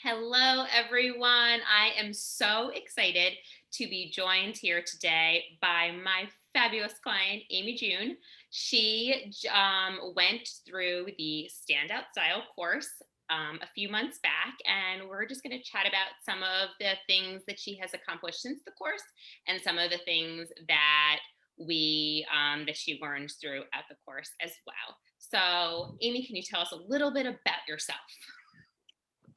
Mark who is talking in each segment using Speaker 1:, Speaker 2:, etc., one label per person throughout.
Speaker 1: Hello, everyone. I am so excited to be joined here today by my fabulous client, Amy June. She went through the Standout Style course a few months back, and we're just going to chat about some of the things that she has accomplished since the course and some of the things that she learned through at the course as well. So, Amy, can you tell us a little bit about yourself?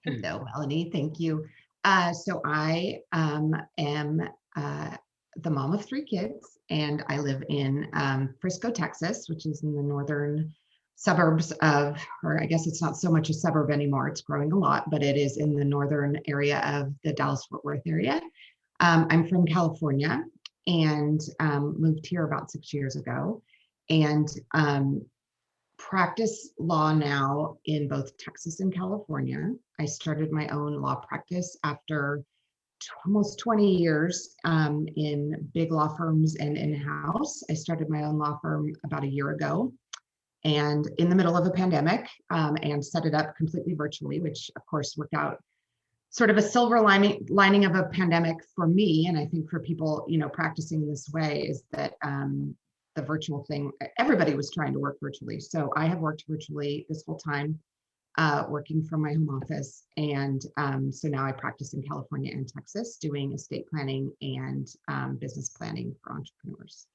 Speaker 2: Hello, Melanie. Thank you. So I am the mom of three kids, and I live in Frisco, Texas, which is in the northern suburbs of, or I guess it's not so much a suburb anymore. It's growing a lot, but it is in the northern area of the Dallas-Fort Worth area. I'm from California and moved here about 6 years ago. And practice law now in both Texas and California. I started my own law practice after almost 20 years in big law firms and in-house. I started my own law firm about a year ago and in the middle of a pandemic, and set it up completely virtually, which of course worked out sort of a silver lining of a pandemic for me. And I think for people, practicing this way is that the virtual thing, everybody was trying to work virtually. So I have worked virtually this whole time, working from my home office. And so now I practice in California and Texas doing estate planning and business planning for entrepreneurs.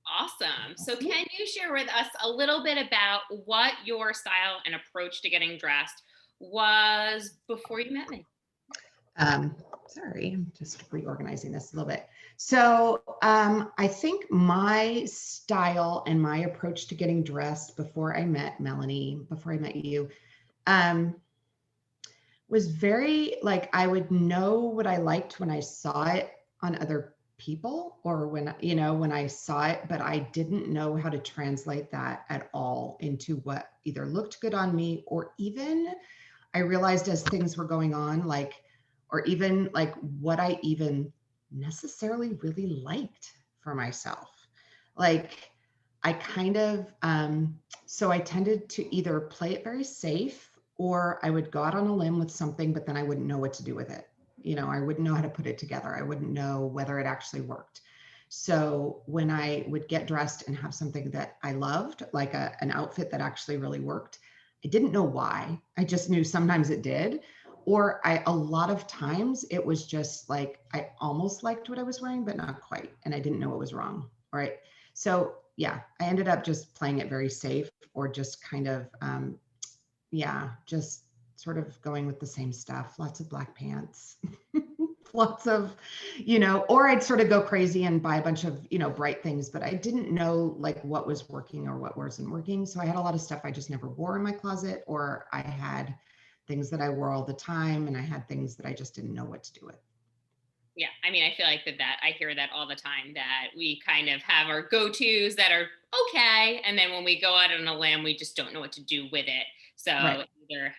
Speaker 1: Awesome. So, can you share with us a little bit about what your style and approach to getting dressed was before you met me?
Speaker 2: Um, Sorry, I'm just reorganizing this a little bit. So I think my style and my approach to getting dressed before I met Melanie, before I met you, um, was very like I would know what I liked when I saw it on other people or when I saw it, but I didn't know how to translate that at all into what either looked good on me or even I realized as things were going on, like, or even like what I even necessarily really liked for myself. Like, I kind of, so I tended to either play it very safe or I would go out on a limb with something, but then I wouldn't know what to do with it. I wouldn't know how to put it together. I wouldn't know whether it actually worked. So when I would get dressed and have something that I loved, like an outfit that actually really worked, I didn't know why. I just knew sometimes it did. Or a lot of times it was just like I almost liked what I was wearing, but not quite. And I didn't know what was wrong. All right. So yeah, I ended up just playing it very safe or just kind of, yeah, just sort of going with the same stuff. Lots of black pants, lots of, or I'd sort of go crazy and buy a bunch of, bright things, but I didn't know like what was working or what wasn't working. So I had a lot of stuff I just never wore in my closet, or I had things that I wore all the time and I had things that I just didn't know what to do with.
Speaker 1: Yeah, I mean, I feel like that I hear that all the time that we kind of have our go-tos that are okay, and then when we go out on a limb, we just don't know what to do with it.
Speaker 2: Right.
Speaker 1: So either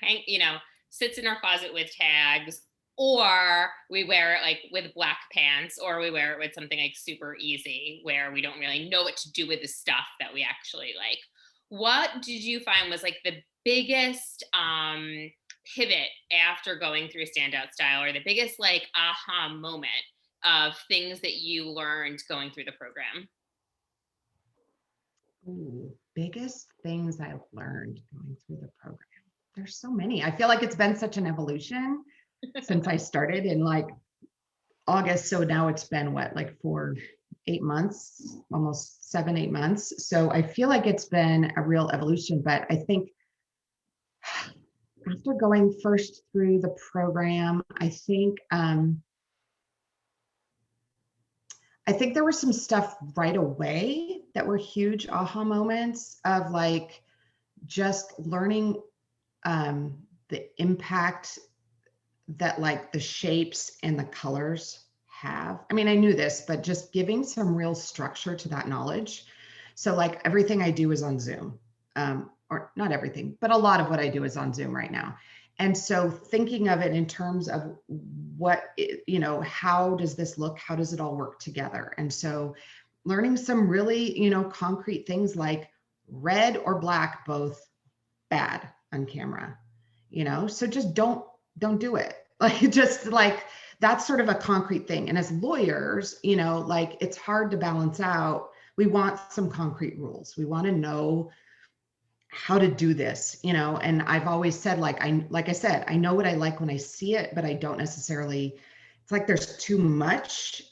Speaker 1: sits in our closet with tags, or we wear it like with black pants, or we wear it with something like super easy where we don't really know what to do with the stuff that we actually like. What did you find was like the biggest pivot after going through Standout Style, or the biggest like aha moment of things that you learned going through the program?
Speaker 2: Ooh, biggest things I've learned going through the program. There's so many. I feel like it's been such an evolution since I started in like August. So now it's been what, like 8 months, almost 7, 8 months. So I feel like it's been a real evolution. But I think after going first through the program, I think there was some stuff right away that were huge aha moments of like just learning the impact that like the shapes and the colors have. I mean, I knew this, but just giving some real structure to that knowledge. So like everything I do is on Zoom, or not everything, but a lot of what I do is on Zoom right now. And so thinking of it in terms of how does this look? How does it all work together? And so learning some really, concrete things like red or black, both bad on camera, so just don't do it. Like, just like, that's sort of a concrete thing. And as lawyers, like, it's hard to balance out. We want some concrete rules. We want to know how to do this, and I've always said, like I said, I know what I like when I see it, but I don't necessarily, it's like there's too much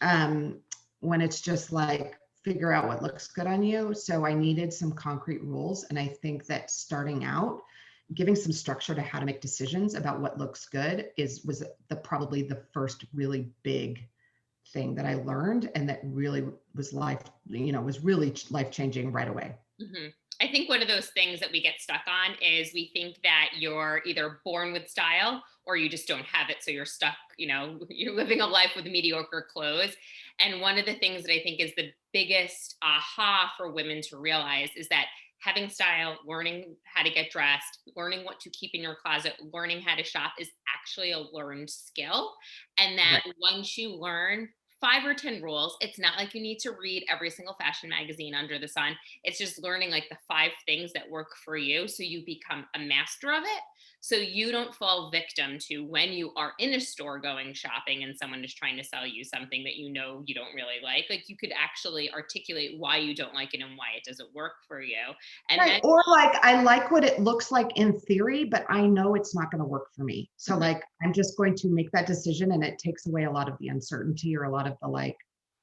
Speaker 2: when it's just like figure out what looks good on you. So I needed some concrete rules. And I think that starting out, giving some structure to how to make decisions about what looks good was probably the first really big thing that I learned, and that really was really life changing right away.
Speaker 1: Mhm. I think one of those things that we get stuck on is we think that you're either born with style or you just don't have it. So you're stuck, you're living a life with mediocre clothes. And one of the things that I think is the biggest aha for women to realize is that having style, learning how to get dressed, learning what to keep in your closet, learning how to shop is actually a learned skill. And that
Speaker 2: Right.
Speaker 1: once you learn 5 or 10 rules, it's not like you need to read every single fashion magazine under the sun. It's just learning like the 5 things that work for you so you become a master of it. So you don't fall victim to when you are in a store going shopping and someone is trying to sell you something that you don't really like. Like you could actually articulate why you don't like it and why it doesn't work for you. And
Speaker 2: Right.
Speaker 1: then
Speaker 2: Or like, I like what it looks like in theory, but I know it's not going to work for me. So
Speaker 1: Mhm.
Speaker 2: like, I'm just going to make that decision, and it takes away a lot of the uncertainty, or a lot of the like,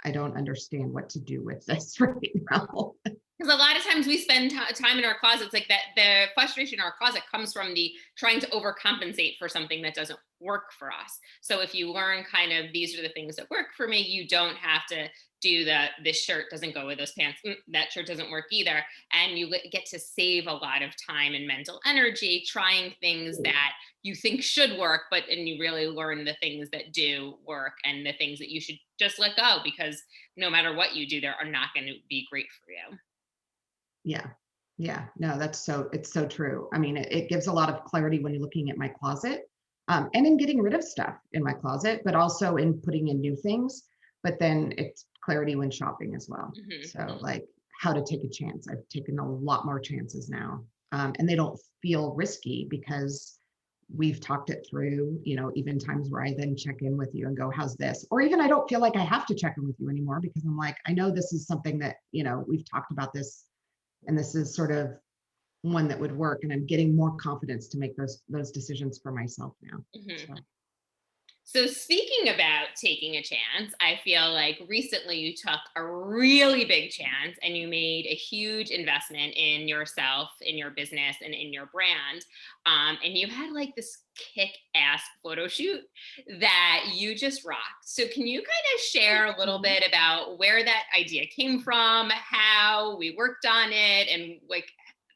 Speaker 2: I don't understand what to do with this right now.
Speaker 1: Because a lot of times we spend time in our closets like that. The frustration in our closet comes from the trying to overcompensate for something that doesn't work for us. So if you learn kind of these are the things that work for me, you don't have to do this shirt doesn't go with those pants. That shirt doesn't work either. And you get to save a lot of time and mental energy trying things that you think should work, and you really learn the things that do work and the things that you should just let go because no matter what you do, they are not going to be great for you.
Speaker 2: Yeah. Yeah. No, it's so true. I mean, it gives a lot of clarity when you're looking at my closet, and in getting rid of stuff in my closet, but also in putting in new things. But then it's clarity when shopping as well.
Speaker 1: Mhm,
Speaker 2: So,
Speaker 1: mhm.
Speaker 2: like, how to take a chance. I've taken a lot more chances now. And they don't feel risky because we've talked it through, even times where I then check in with you and go, how's this? Or even I don't feel like I have to check in with you anymore, because I'm like, I know this is something that, we've talked about this, and this is sort of one that would work, and I'm getting more confidence to make those decisions for myself now.
Speaker 1: Mhm.
Speaker 2: So
Speaker 1: So, speaking about taking a chance, I feel like recently you took a really big chance and you made a huge investment in yourself, in your business, and in your brand. And you had like this kick ass photo shoot that you just rocked. So, can you kind of share a little bit about where that idea came from, how we worked on it, and like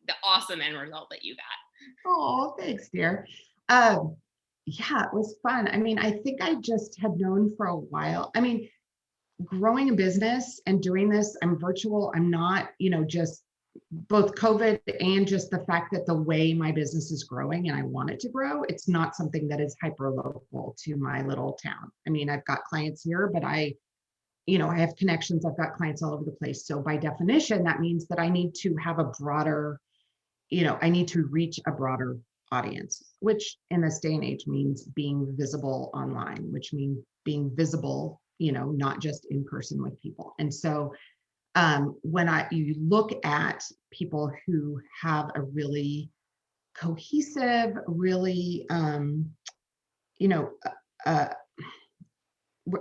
Speaker 1: the awesome end result that you got?
Speaker 2: oh, thanks, dear. um yeah, it was fun. I mean, I think I just had known for a while. I mean, growing a business and doing this, I'm virtual, I'm not, just both COVID and just the fact that the way my business is growing and I want it to grow, it's not something that is hyper local to my little town. I mean, I've got clients here, but I have connections, I've got clients all over the place. So by definition, that means that I need to have a broader, I need to reach a broader audience, which in this day and age means being visible online, which means being visible, not just in person with people. And so when you look at people who have a really cohesive, really, you know, uh,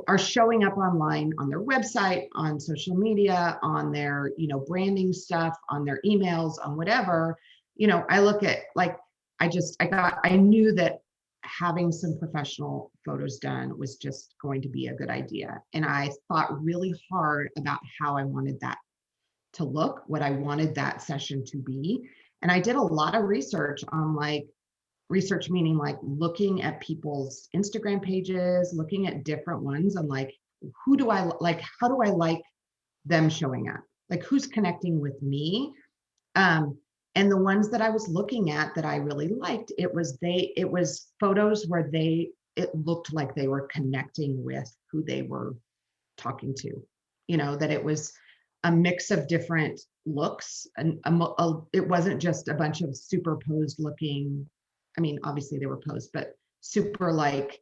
Speaker 2: are showing up online on their website, on social media, on their, branding stuff, on their emails, on whatever, I look at, like, I knew that having some professional photos done was just going to be a good idea. And I thought really hard about how I wanted that to look, what I wanted that session to be. And I did a lot of research on, like, research meaning like looking at people's Instagram pages, looking at different ones, and like, who do I like? How do I like them showing up? Like, who's connecting with me? Um, and the ones that I was looking at that I really liked, it was photos where it looked like they were connecting with who they were talking to. That it was a mix of different looks, and it wasn't just a bunch of superposed looking. I mean, obviously they were posed, but super like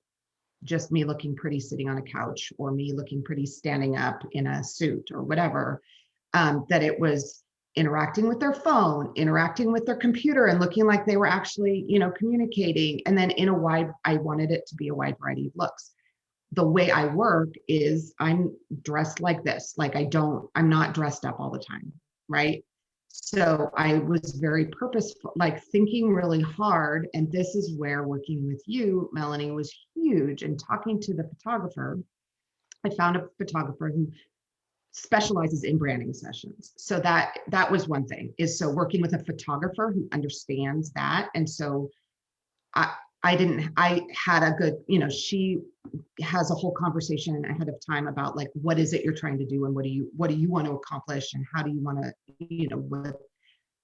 Speaker 2: just me looking pretty sitting on a couch or me looking pretty standing up in a suit or whatever, that it was interacting with their phone, interacting with their computer and looking like they were actually, communicating. And then I wanted it to be a wide variety of looks. The way I work is I'm dressed like this. Like I'm not dressed up all the time, right? So I was very purposeful, like thinking really hard. And this is where working with you, Melanie, was huge. And talking to the photographer, I found a photographer who specializes in branding sessions. So that was one thing, is so working with a photographer who understands that. And so I had a good, she has a whole conversation ahead of time about like, what is it you're trying to do? And what do you want to accomplish? And how do you want to, what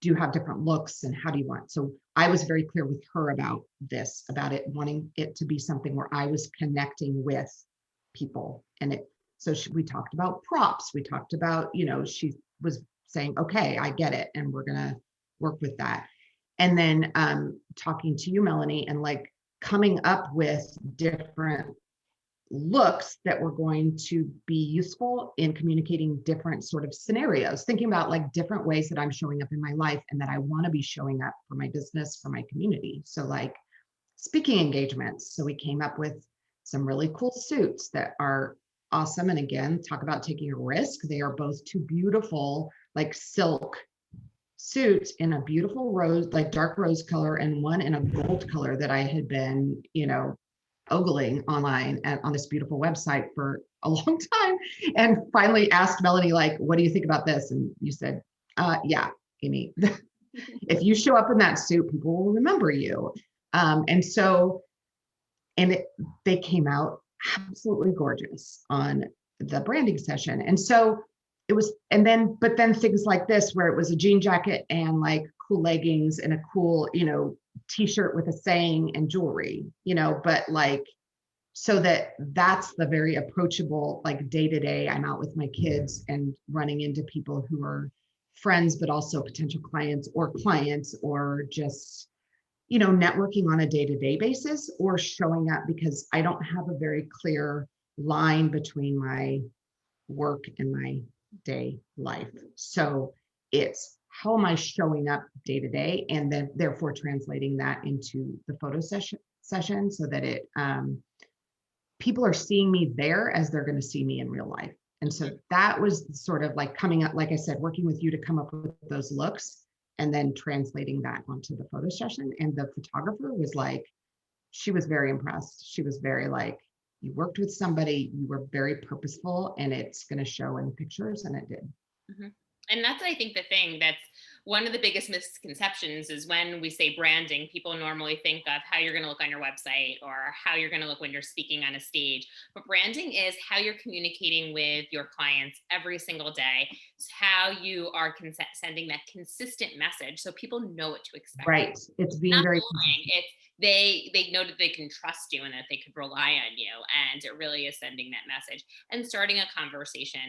Speaker 2: do you have different looks and how do you want? So I was very clear with her about this, about it, wanting it to be something where I was connecting with people. And we talked about props. We talked about, she was saying, okay, I get it. And we're going to work with that. And then talking to you, Melanie, and like coming up with different looks that were going to be useful in communicating different sort of scenarios, thinking about like different ways that I'm showing up in my life and that I want to be showing up for my business, for my community. So like speaking engagements. So we came up with some really cool suits that are awesome. And again, talk about taking a risk. They are both two beautiful, like silk suits in a beautiful rose, like dark rose color, and one in a gold color that I had been, ogling online on this beautiful website for a long time. And finally asked Melanie, like, what do you think about this? And you said, yeah, Amy, if you show up in that suit, people will remember you. They came out absolutely gorgeous on the branding session. And so it was, but then things like this, where it was a jean jacket and like cool leggings and a cool, t-shirt with a saying and jewelry, but like, so that's the very approachable, like day to day, I'm out with my kids and running into people who are friends, but also potential clients or just, networking on a day-to-day basis or showing up, because I don't have a very clear line between my work and my day life. So it's how am I showing up day to day, and then therefore translating that into the photo session so that it people are seeing me there as they're going to see me in real life. And so that was sort of like coming up, like I said, working with you to come up with those looks and then translating that onto the photo session. And the photographer was like, she was very impressed. She was very like, you worked with somebody, you were very purposeful, and it's going to show in the pictures, and it did.
Speaker 1: Mm-hmm. And that's, I think, the thing that's one of the biggest misconceptions is when we say branding, people normally think of how you're going to look on your website or how you're going to look when you're speaking on a stage. But branding is how you're communicating with your clients every single day. It's how you are sending that consistent message so people know what to expect.
Speaker 2: Right. It's being
Speaker 1: not
Speaker 2: very
Speaker 1: boring. It's they know that they can trust you and that they could rely on you, and it really is sending that message and starting a conversation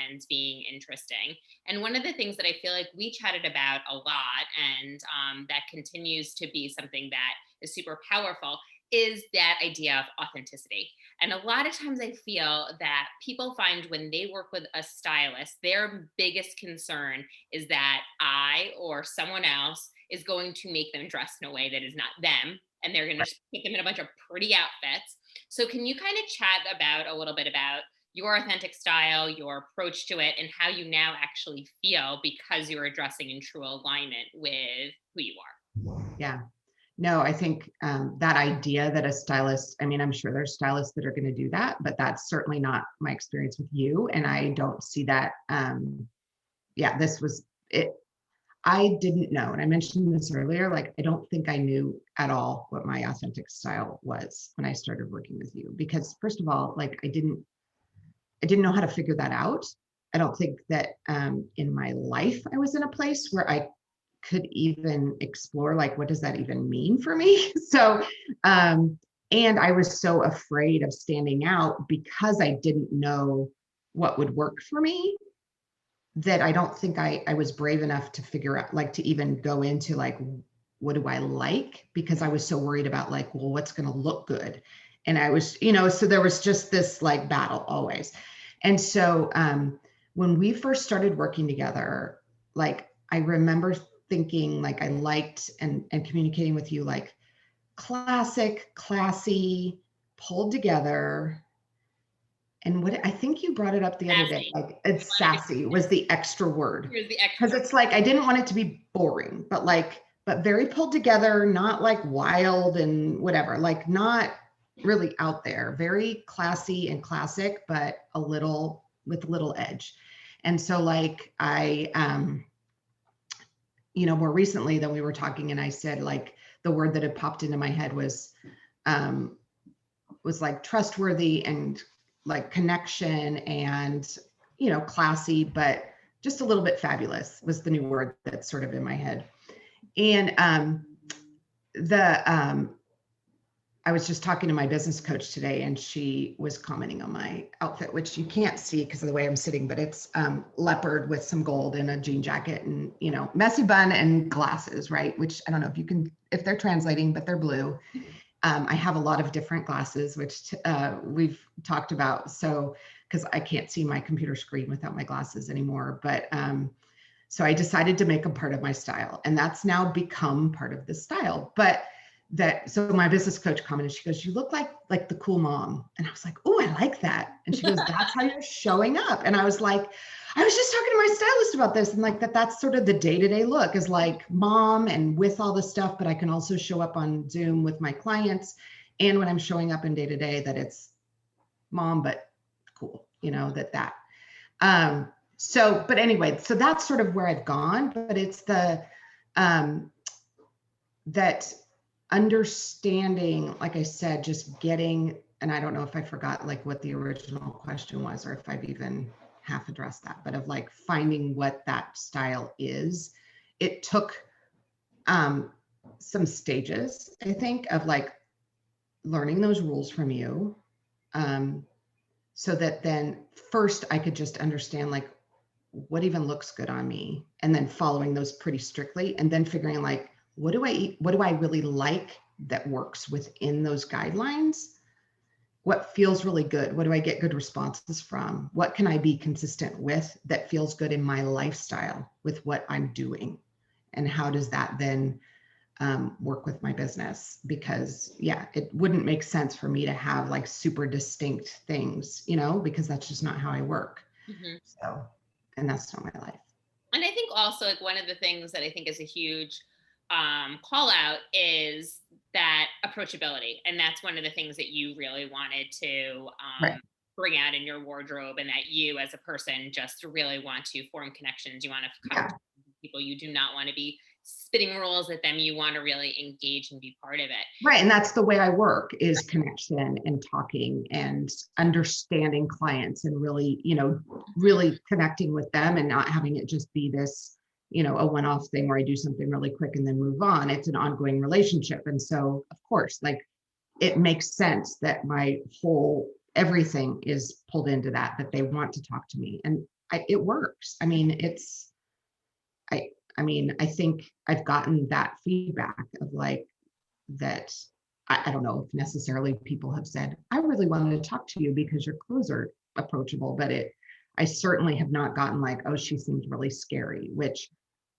Speaker 1: and being interesting. And one of the things that I feel like we chatted about a lot, and that continues to be something that is super powerful, is that idea of authenticity. And a lot of times I feel that people find when they work with a stylist, their biggest concern is that I or someone else is going to make them dress in a way that is not them, and they're going to put them in a bunch of pretty outfits. So can you kind of chat about a little bit about your authentic style, your approach to it, and how you now actually feel because you're addressing in true alignment with who you are?
Speaker 2: Yeah. No, I think that idea that a stylist, I mean, I'm sure there's stylists that are going to do that, but that's certainly not my experience with you. And I don't see that. This was it. I didn't know. And I mentioned this earlier, like, I don't think I knew at all what my authentic style was when I started working with you, because first of all, like, I didn't know how to figure that out. I don't think that in my life, I was in a place where I could even explore, like, what does that even mean for me? So, and I was so afraid of standing out because I didn't know what would work for me, that I don't think I was brave enough to figure out, like, to even go into like, what do I like? Because I was so worried about like, well, what's going to look good? And I was, so there was just this like battle always. And so when we first started working together, like I remember thinking like I liked and communicating with you like classic, classy, pulled together. And what I think you brought it up the other day,
Speaker 1: Sassy.
Speaker 2: like it's sassy was the extra word.
Speaker 1: Here's the
Speaker 2: Because
Speaker 1: extra.
Speaker 2: it's like I didn't want it to be boring, but very pulled together, not like wild and whatever, like not really out there, very classy and classic, but a little with a little edge. And so like more recently than we were talking, and I said like the word that had popped into my head um, was like trustworthy and like connection and classy, but just a little bit fabulous was the new word that's sort of in my head. And the I was just talking to my business coach today, and she was commenting on my outfit, which you can't see because of the way I'm sitting, but it's leopard with some gold and a jean jacket and, messy bun and glasses, right? Which I don't know if they're translating, but they're blue. I have a lot of different glasses, which we've talked about. So, because I can't see my computer screen without my glasses anymore. But so I decided to make them part of my style, and that's now become part of the style. So my business coach commented, she goes, "You look like the cool mom." And I was like, "Oh, I like that." And she goes, "That's how you're showing up." And I was like, I was just talking to my stylist about this, and like that's sort of the day-to-day look is like mom and with all the stuff, but I can also show up on Zoom with my clients. And when I'm showing up in day-to-day, that it's mom, but cool, that. But anyway, so that's sort of where I've gone, but it's that understanding, like I said, just getting, and I don't know if I forgot like what the original question was, or if I've even half addressed that, but of like finding what that style is. It took some stages, I think, of like learning those rules from you. So that then first I could just understand like what even looks good on me, and then following those pretty strictly, and then figuring like, what do I really like that works within those guidelines? What feels really good? What do I get good responses from? What can I be consistent with that feels good in my lifestyle with what I'm doing? And how does that then work with my business? Because it wouldn't make sense for me to have like super distinct things, because that's just not how I work.
Speaker 1: Mm-hmm.
Speaker 2: So, and that's not my life.
Speaker 1: And I think also like one of the things that I think is a huge call out is that approachability. And that's one of the things that you really wanted to
Speaker 2: Right.
Speaker 1: bring out in your wardrobe, and that you as a person just really want to form connections. You want to come
Speaker 2: Yeah.
Speaker 1: to people. You do not want to be spitting rules at them. You want to really engage and be part of it.
Speaker 2: Right. And that's the way I work is connection and talking and understanding clients and really, really connecting with them and not having it just be this, a one-off thing where I do something really quick and then move on. It's an ongoing relationship. And so, of course, like it makes sense that my whole everything is pulled into that they want to talk to me. And it works. I mean, I, I think I've gotten that feedback of like, that I don't know if necessarily people have said, I really wanted to talk to you because your clothes are approachable, but I certainly have not gotten like, oh, she seems really scary, which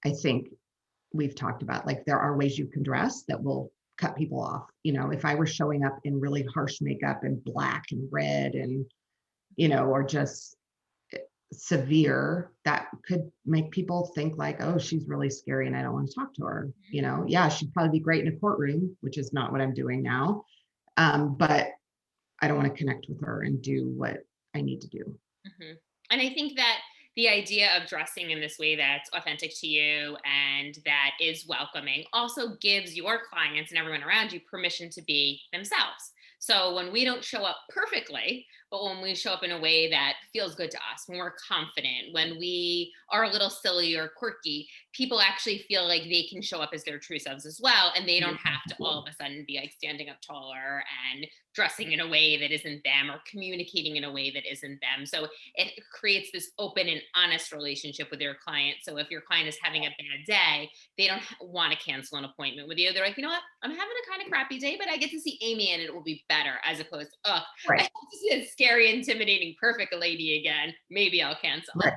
Speaker 2: I think we've talked about. Like there are ways you can dress that will cut people off. If I were showing up in really harsh makeup and black and red and, or just severe, that could make people think like, oh, she's really scary and I don't want to talk to her. Yeah, she'd probably be great in a courtroom, which is not what I'm doing now. But I don't want to connect with her and do what I need to do.
Speaker 1: Mm-hmm. And I think that the idea of dressing in this way that's authentic to you and that is welcoming also gives your clients and everyone around you permission to be themselves. So when we don't show up perfectly, but when we show up in a way that feels good to us, when we're confident, when we are a little silly or quirky, people actually feel like they can show up as their true selves as well. And they don't have to all of a sudden be like standing up taller and dressing in a way that isn't them or communicating in a way that isn't them. So it creates this open and honest relationship with your client. So if your client is having a bad day, they don't want to cancel an appointment with you. They're like, you know what? I'm having a kind of crappy day, but I get to see Amy and it will be better better, as opposed to, oh, I
Speaker 2: Right.
Speaker 1: have to see a scary, intimidating, perfect lady again. Maybe I'll cancel.
Speaker 2: Right.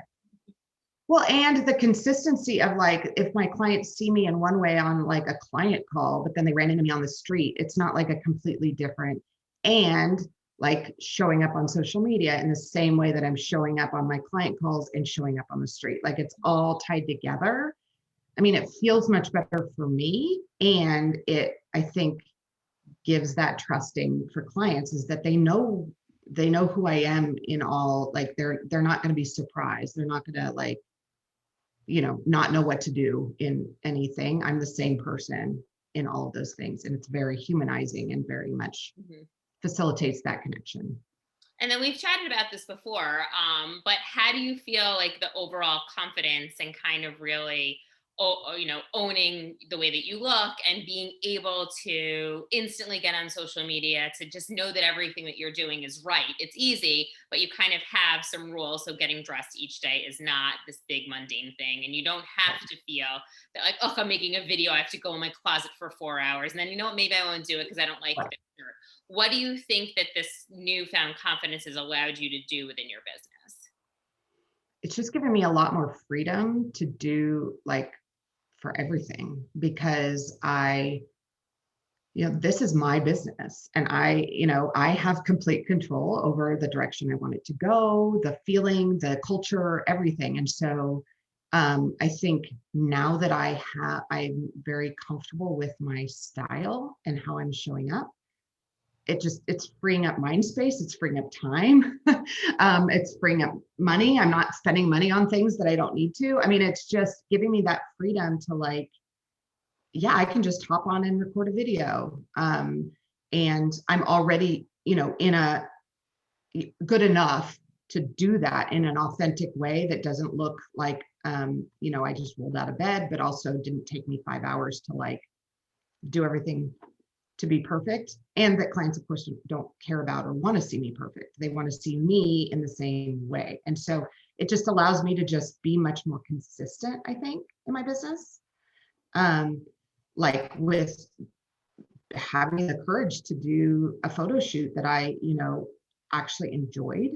Speaker 2: Well, and the consistency of like, if my clients see me in one way on like a client call, but then they ran into me on the street, it's not like a completely different. And like showing up on social media in the same way that I'm showing up on my client calls and showing up on the street. Like it's all tied together. I mean, it feels much better for me. And it, I think, gives that trusting for clients is that they know who I am in all, like they're not going to be surprised. They're not going to like, not know what to do in anything. I'm the same person in all of those things. And it's very humanizing and very much
Speaker 1: Mhm.
Speaker 2: facilitates that connection.
Speaker 1: And then we've chatted about this before, but how do you feel like the overall confidence and kind of really, owning the way that you look and being able to instantly get on social media to just know that everything that you're doing is right? It's easy, but you kind of have some rules. So getting dressed each day is not this big mundane thing. And you don't have to feel that like, oh, I'm making a video. I have to go in my closet for 4 hours. And then, you know what, maybe I won't do it because I don't like
Speaker 2: Right.
Speaker 1: this. Or what do you think that this newfound confidence has allowed you to do within your business?
Speaker 2: It's just given me a lot more freedom to do like for everything because this is my business and I have complete control over the direction I want it to go, the feeling, the culture, everything. And so I think now that I'm very comfortable with my style and how I'm showing up, it's freeing up mind space, it's freeing up time. It's freeing up money. I'm not spending money on things that I don't need to. I mean, it's just giving me that freedom to like, yeah, I can just hop on and record a video. And I'm already, in a good enough to do that in an authentic way that doesn't look like, I just rolled out of bed, but also didn't take me 5 hours to like do everything to be perfect. And that clients, of course, don't care about or want to see me perfect. They want to see me in the same way. And so it just allows me to just be much more consistent, I think, in my business. Like with having the courage to do a photo shoot that I, actually enjoyed.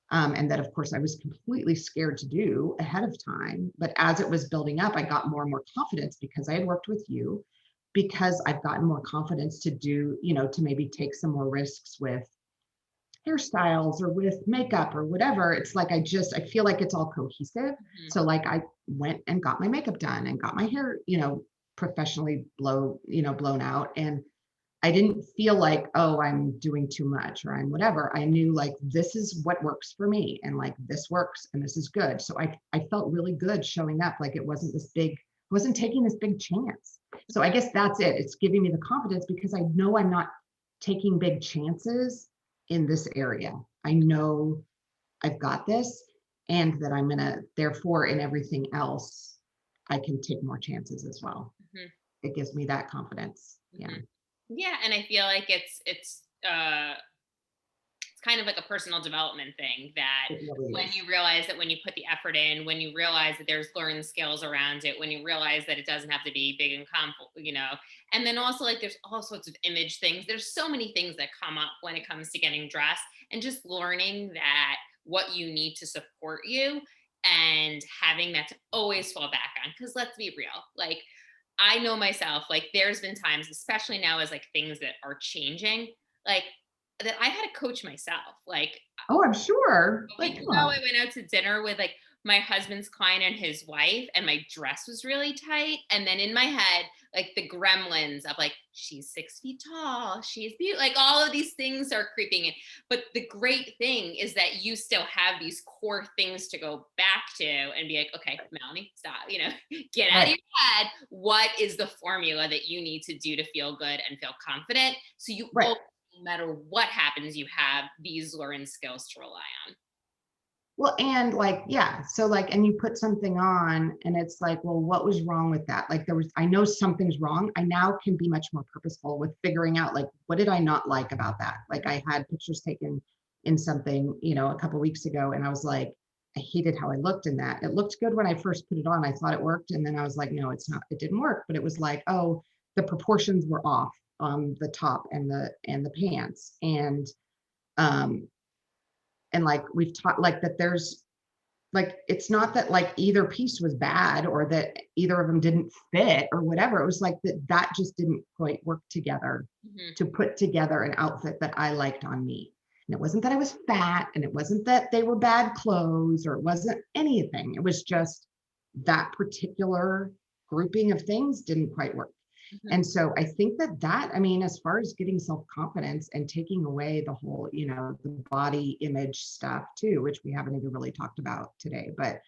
Speaker 2: And that, of course, I was completely scared to do ahead of time. But as it was building up, I got more and more confidence because I had worked with you, because I've gotten more confidence to do, to maybe take some more risks with hairstyles or with makeup or whatever. It's like I feel like it's all cohesive.
Speaker 1: Mhm.
Speaker 2: So like I went and got my makeup done and got my hair, professionally blown out. And I didn't feel like, oh, I'm doing too much or I'm whatever. I knew like this is what works for me and like this works and this is good. So I felt really good showing up. Like it wasn't taking this big chance. So I guess that's it. It's giving me the confidence because I know I'm not taking big chances in this area. I know I've got this and that I'm gonna, therefore, in everything else, I can take more chances as well.
Speaker 1: Mhm.
Speaker 2: It gives me that confidence. Yeah.
Speaker 1: Mhm. Yeah, and I feel like it's kind of like a personal development thing that
Speaker 2: It really
Speaker 1: when
Speaker 2: is.
Speaker 1: you realize that when you put the effort in, when you realize that there's learned skills around it, when you realize that it doesn't have to be big and and then also like there's all sorts of image things. There's so many things that come up when it comes to getting dressed and just learning that what you need to support you and having that to always fall back on. Because let's be real, like I know myself, like there's been times, especially now as like things that are changing, like that I had to coach myself. Like
Speaker 2: Oh, I'm sure.
Speaker 1: a week
Speaker 2: Like, come
Speaker 1: ago,
Speaker 2: on.
Speaker 1: I went out to dinner with like my husband's client and his wife, and my dress was really tight. And then in my head, like the gremlins of like, she's 6 feet tall, she's beautiful, like all of these things are creeping in. But the great thing is that you still have these core things to go back to and be like, okay, Melanie, stop, get out of
Speaker 2: Right.
Speaker 1: your head. What is the formula that you need to do to feel good and feel confident? So you
Speaker 2: Right.
Speaker 1: always, no matter what happens, you have these learned skills to rely on.
Speaker 2: Well, and like, yeah. So like, and you put something on and it's like, well, what was wrong with that? Like I know something's wrong. I now can be much more purposeful with figuring out like, what did I not like about that? Like I had pictures taken in something, a couple weeks ago and I was like, I hated how I looked in that. It looked good when I first put it on. I thought it worked. And then I was like, no, it's not, it didn't work. But it was like, oh, the proportions were off. the top and the pants. And like we've taught like that there's like it's not that like either piece was bad or that either of them didn't fit or whatever. It was like that just didn't quite work together
Speaker 1: Mhm.
Speaker 2: to put together an outfit that I liked on me. And it wasn't that I was fat, and it wasn't that they were bad clothes, or it wasn't anything. It was just that particular grouping of things didn't quite work.
Speaker 1: Mhm.
Speaker 2: And so I think that, I mean, as far as getting self-confidence and taking away the whole, the body image stuff too, which we haven't even really talked about today, but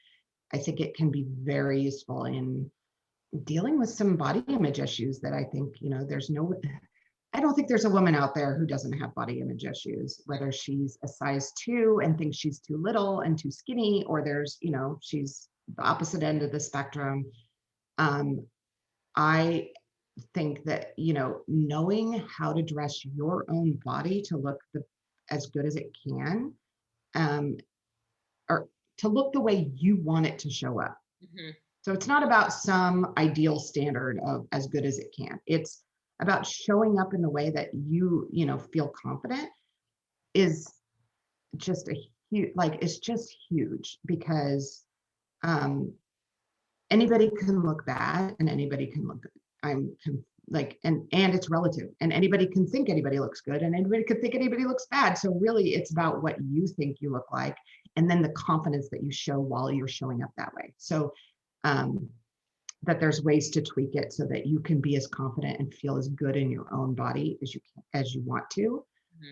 Speaker 2: I think it can be very useful in dealing with some body image issues that I think, I don't think there's a woman out there who doesn't have body image issues, whether she's a size 2 and thinks she's too little and too skinny, or she's the opposite end of the spectrum. I think that, knowing how to dress your own body to look as good as it can, um, or to look the way you want it to show up.
Speaker 1: Mhm.
Speaker 2: So it's not about some ideal standard of as good as it can. It's about showing up in the way that you feel confident is just a huge, like, it's just huge because um, anybody can look bad and anybody can look good. Like, and it's relative, and anybody can think anybody looks good and anybody could think anybody looks bad. So really it's about what you think you look like, and then the confidence that you show while you're showing up that way. So um, that there's ways to tweak it so that you can be as confident and feel as good in your own body as you can, as you want to.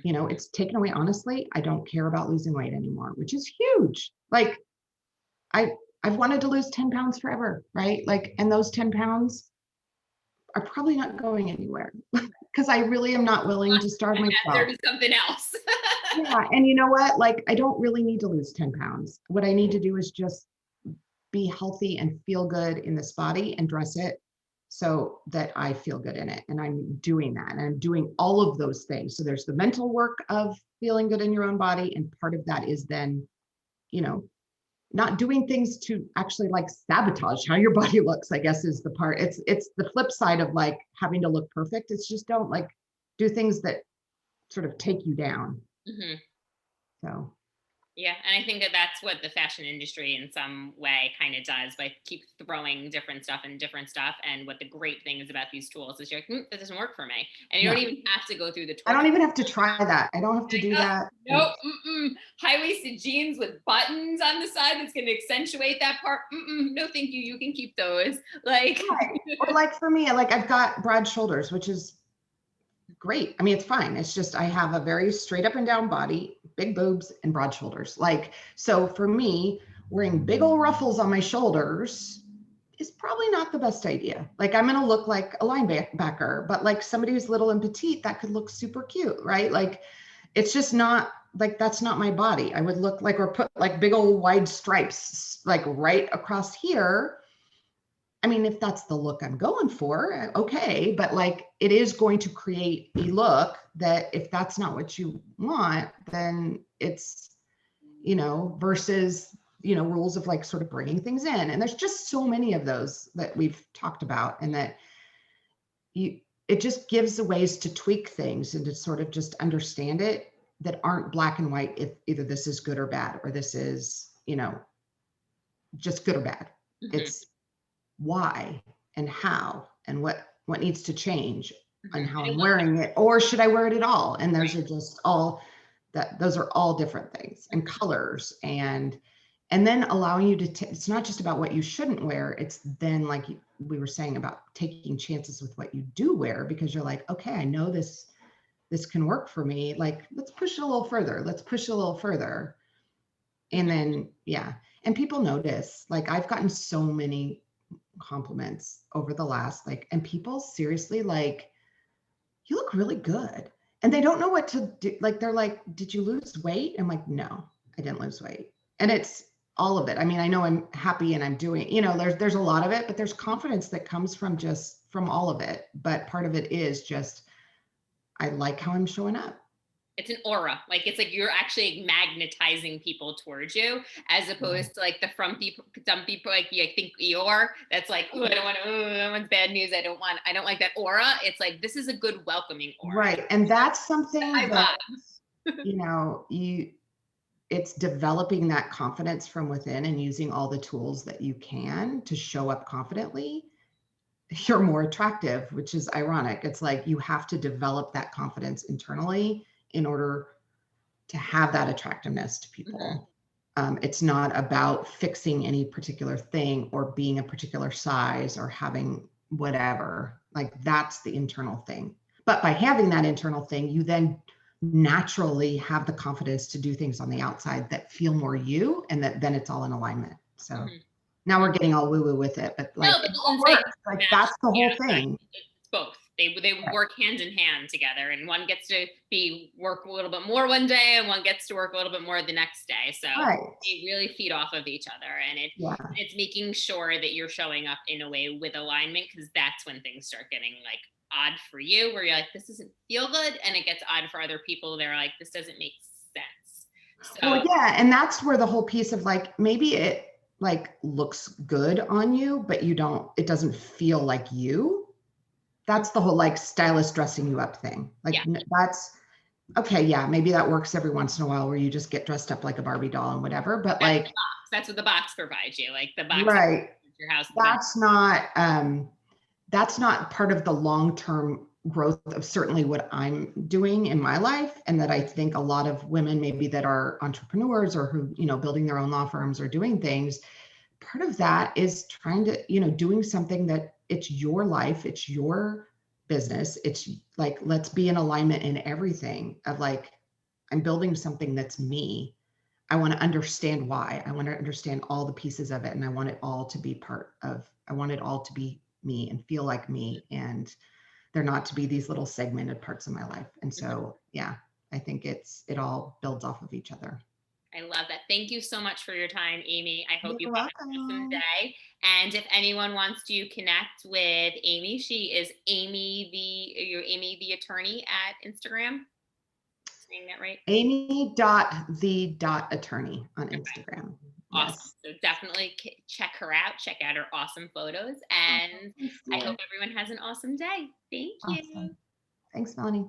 Speaker 1: Mhm.
Speaker 2: It's taken away. Honestly, I don't care about losing weight anymore, which is huge. Like I I've wanted to lose 10 pounds forever, right? Like, and those 10 pounds are probably not going anywhere because I really am not willing to starve
Speaker 1: There
Speaker 2: myself.
Speaker 1: be something else.
Speaker 2: Yeah. And you know what? Like, I don't really need to lose 10 pounds. What I need to do is just be healthy and feel good in this body and dress it so that I feel good in it. And I'm doing that. And I'm doing all of those things. So there's the mental work of feeling good in your own body. And part of that is then, you know, not doing things to actually like sabotage how your body looks, I guess is the part. It's the flip side of like having to look perfect. It's just don't like do things that sort of take you down.
Speaker 1: Mhm.
Speaker 2: So
Speaker 1: Yeah, and I think that that's what the fashion industry in some way kind of does by keep throwing different stuff and different stuff. And what the great thing is about these tools is you're like, that doesn't work for me, and you don't
Speaker 2: no,
Speaker 1: even have to go through the
Speaker 2: I don't
Speaker 1: torture.
Speaker 2: even have to try that. I don't have to do
Speaker 1: Oh,
Speaker 2: that.
Speaker 1: nope, high-waisted jeans with buttons on the side that's going to accentuate that part. No, thank you. You can keep those. Like,
Speaker 2: Right. Or like for me, like I've got broad shoulders, which is great. I mean, it's fine. It's just I have a very straight up and down body, big boobs and broad shoulders. Like, so for me, wearing big old ruffles on my shoulders is probably not the best idea. Like I'm going to look like a linebacker, but like somebody who's little and petite, that could look super cute, right? Like it's just not like that's not my body. I would look like or put like big old wide stripes like right across here. I mean, if that's the look I'm going for, okay, but like it is going to create a look that if that's not what you want, then it's, versus, rules of like sort of bringing things in. And there's just so many of those that we've talked about, and that it just gives the ways to tweak things and to sort of just understand it that aren't black and white, if either this is good or bad, or this is, just good or bad.
Speaker 1: mhm,
Speaker 2: It's why and how and what needs to change and
Speaker 1: mhm.
Speaker 2: how
Speaker 1: I
Speaker 2: I'm
Speaker 1: love
Speaker 2: wearing it, or should I wear it at all? And
Speaker 1: that.
Speaker 2: those are just all those are all different things, and
Speaker 1: Right.
Speaker 2: colors, and then allowing you to it's not just about what you shouldn't wear. It's then like we were saying about taking chances with what you do wear, because you're like, okay, I know this can work for me. Like, let's push it a little further. Let's push it a little further. And
Speaker 1: Mhm.
Speaker 2: then, yeah. And people notice, like I've gotten so many compliments over the last and people seriously like, you look really good. And they don't know what to do. Like they're like, did you lose weight? I'm like, no, I didn't lose weight. And it's all of it. I mean, I know I'm happy and I'm doing, there's a lot of it, but there's confidence that comes from all of it. But part of it is just I like how I'm showing up.
Speaker 1: it's an aura. Like it's like you're actually magnetizing people towards you, as opposed to like the frumpy, dumpy, like you think Eeyore. That's like, oh, I don't want to. Oh, that one's bad news. I don't like that aura. It's like this is a good welcoming aura.
Speaker 2: Right. And that's something
Speaker 1: High
Speaker 2: that,
Speaker 1: five.
Speaker 2: you know, it's developing that confidence from within and using all the tools that you can to show up confidently. You're more attractive, which is ironic. It's like you have to develop that confidence internally in order to have that attractiveness to people. It's not about fixing any particular thing or being a particular size or having whatever. Like that's the internal thing. But by having that internal thing, you then naturally have the confidence to do things on the outside that feel more you, and that then it's all in alignment. So now we're getting all woo woo with it, but like,
Speaker 1: No, but
Speaker 2: it all works. Like that's the whole thing.
Speaker 1: It's both. They work hand in hand together, and one gets to work a little bit more one day, and one gets to work a little bit more the next day. So they really feed off of each other, and it's making sure that you're showing up in a way with alignment, because that's when things start getting like odd for you, where you're like, this doesn't feel good, and it gets odd for other people. They're like, this doesn't make sense. So
Speaker 2: well, yeah, and that's where the whole piece of like maybe it like looks good on you, but it doesn't feel like you. That's the whole like stylist dressing you up thing. Like that's okay. Yeah, maybe that works every once in a while where you just get dressed up like a Barbie doll and whatever. But like
Speaker 1: that's what the box provides you. Like the box,
Speaker 2: right?
Speaker 1: Your house.
Speaker 2: That's not part of the long-term growth of certainly what I'm doing in my life, and that I think a lot of women maybe that are entrepreneurs or who, you know, building their own law firms or doing things, part of that is trying to, you know, doing something that it's your life, it's your business. It's like, let's be in alignment in everything of like, I'm building something that's me. I want to understand why. I want to understand all the pieces of it. And I want it all to be I want it all to be me and feel like me. And they're not to be these little segmented parts of my life. And so, yeah, I think it all builds off of each other.
Speaker 1: I love that. Thank you so much for your time, Amy. I hope
Speaker 2: You're
Speaker 1: you have an awesome day. And if anyone wants to connect with Amy, she is Amy the attorney at Instagram. Saying that right?
Speaker 2: Amy.the.attorney on Instagram.
Speaker 1: Awesome. Yes. So definitely check her out. Check out her awesome photos. And I hope everyone has an awesome day. Thank you.
Speaker 2: Thanks, Melanie.